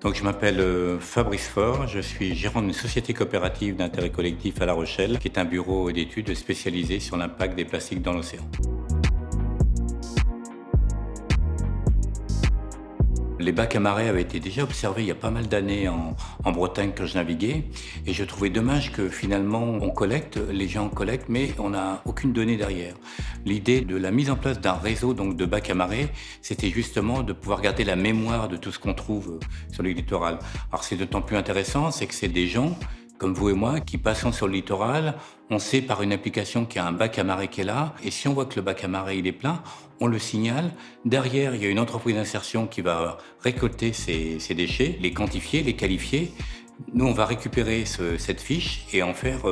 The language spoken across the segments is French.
Donc je m'appelle Fabrice Faure, je suis gérant d'une société coopérative d'intérêt collectif à La Rochelle, qui est un bureau d'études spécialisé sur l'impact des plastiques dans l'océan. Les bacs à marée avaient été déjà observés il y a pas mal d'années en Bretagne quand je naviguais, et je trouvais dommage que finalement on collecte, les gens collectent, mais on n'a aucune donnée derrière. L'idée de la mise en place d'un réseau donc de bacs à marée, c'était justement de pouvoir garder la mémoire de tout ce qu'on trouve sur le littoral. Alors c'est d'autant plus intéressant, c'est que c'est des gens comme vous et moi, qui passons sur le littoral, on sait par une application qu'il y a un bac à marée qui est là, et si on voit que le bac à marée il est plein, on le signale. Derrière, il y a une entreprise d'insertion qui va récolter ces déchets, les quantifier, les qualifier. Nous, on va récupérer cette fiche et en faire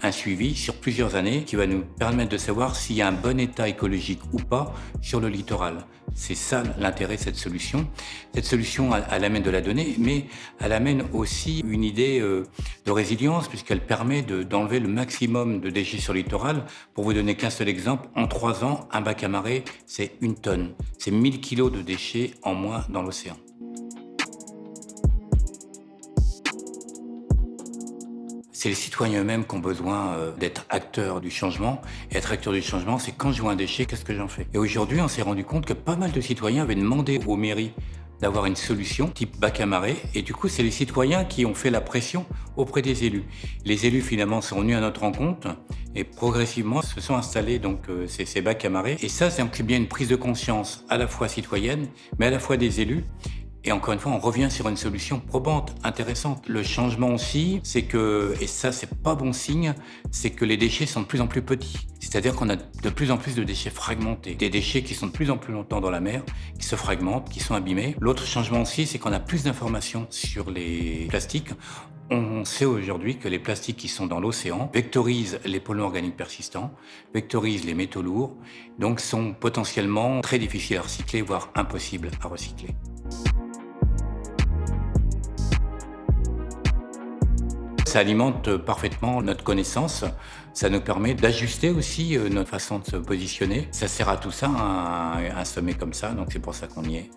un suivi sur plusieurs années qui va nous permettre de savoir s'il y a un bon état écologique ou pas sur le littoral. C'est ça l'intérêt de cette solution. Cette solution, elle amène de la donnée, mais elle amène aussi une idée de résilience puisqu'elle permet d'enlever le maximum de déchets sur le littoral. Pour vous donner qu'un seul exemple, en 3 ans, un bac à marée, c'est 1 tonne. C'est 1000 kilos de déchets en moins dans l'océan. C'est les citoyens eux-mêmes qui ont besoin d'être acteurs du changement. Et être acteur du changement, c'est quand je vois un déchet, qu'est-ce que j'en fais? Et aujourd'hui, on s'est rendu compte que pas mal de citoyens avaient demandé aux mairies d'avoir une solution type bac à marée. Et du coup, c'est les citoyens qui ont fait la pression auprès des élus. Les élus, finalement, sont venus à notre rencontre et progressivement se sont installés donc ces bacs à marée. Et ça, c'est bien une prise de conscience à la fois citoyenne, mais à la fois des élus. Et encore une fois, on revient sur une solution probante, intéressante. Le changement aussi, c'est que, et ça c'est pas bon signe, c'est que les déchets sont de plus en plus petits. C'est-à-dire qu'on a de plus en plus de déchets fragmentés. Des déchets qui sont de plus en plus longtemps dans la mer, qui se fragmentent, qui sont abîmés. L'autre changement aussi, c'est qu'on a plus d'informations sur les plastiques. On sait aujourd'hui que les plastiques qui sont dans l'océan vectorisent les polluants organiques persistants, vectorisent les métaux lourds, donc sont potentiellement très difficiles à recycler, voire impossibles à recycler. Ça alimente parfaitement notre connaissance, ça nous permet d'ajuster aussi notre façon de se positionner. Ça sert à tout ça, un sommet comme ça, donc c'est pour ça qu'on y est.